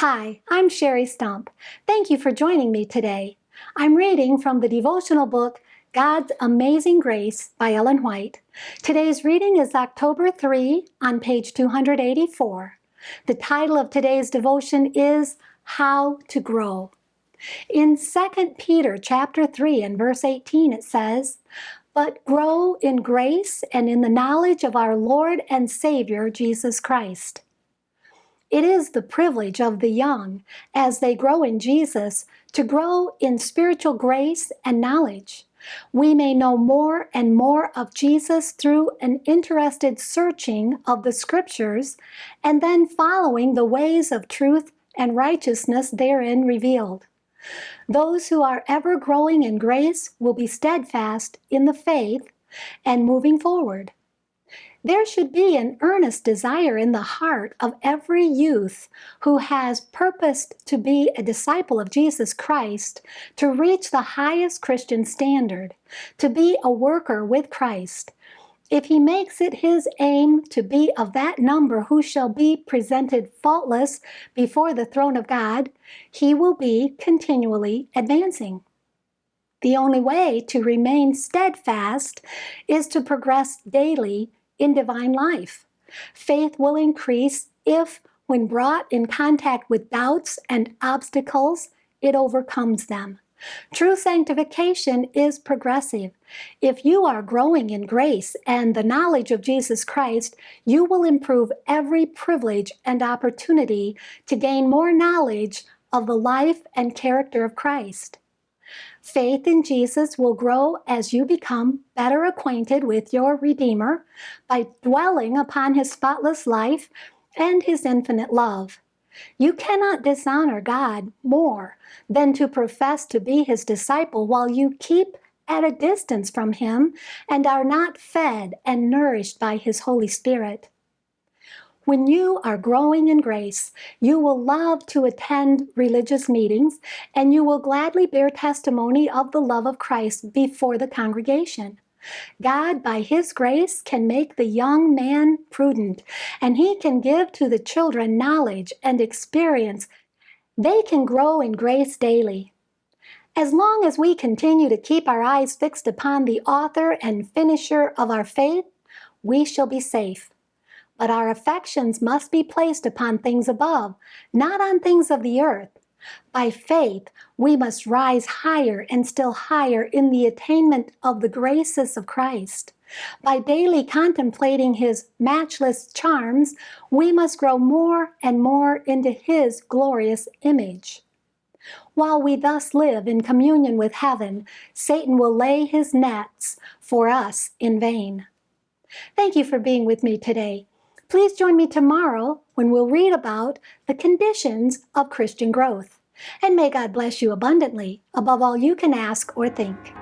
Hi, I'm Sherry Stump. Thank you for joining me today. I'm reading from the devotional book, God's Amazing Grace by Ellen White. Today's reading is October 3 on page 284. The title of today's devotion is How to Grow. In 2 Peter chapter 3 and verse 18 it says, "But grow in grace and in the knowledge of our Lord and Savior Jesus Christ." It is the privilege of the young, as they grow in Jesus, to grow in spiritual grace and knowledge. We may know more and more of Jesus through an interested searching of the Scriptures and then following the ways of truth and righteousness therein revealed. Those who are ever growing in grace will be steadfast in the faith and moving forward. There should be an earnest desire in the heart of every youth who has purposed to be a disciple of Jesus Christ to reach the highest Christian standard, to be a worker with Christ. If he makes it his aim to be of that number who shall be presented faultless before the throne of God, he will be continually advancing. The only way to remain steadfast is to progress daily in divine life. Faith will increase if, when brought in contact with doubts and obstacles, it overcomes them. True sanctification is progressive. If you are growing in grace and the knowledge of Jesus Christ, you will improve every privilege and opportunity to gain more knowledge of the life and character of Christ. Faith in Jesus will grow as you become better acquainted with your Redeemer by dwelling upon his spotless life and his infinite love. You cannot dishonor God more than to profess to be his disciple while you keep at a distance from him and are not fed and nourished by his Holy Spirit. When you are growing in grace, you will love to attend religious meetings, and you will gladly bear testimony of the love of Christ before the congregation. God, by his grace, can make the young man prudent, and he can give to the children knowledge and experience. They can grow in grace daily. As long as we continue to keep our eyes fixed upon the author and finisher of our faith, we shall be safe. But our affections must be placed upon things above, not on things of the earth. By faith, we must rise higher and still higher in the attainment of the graces of Christ. By daily contemplating his matchless charms, we must grow more and more into his glorious image. While we thus live in communion with heaven, Satan will lay his nets for us in vain. Thank you for being with me today. Please join me tomorrow when we'll read about the conditions of Christian growth. And may God bless you abundantly above all you can ask or think.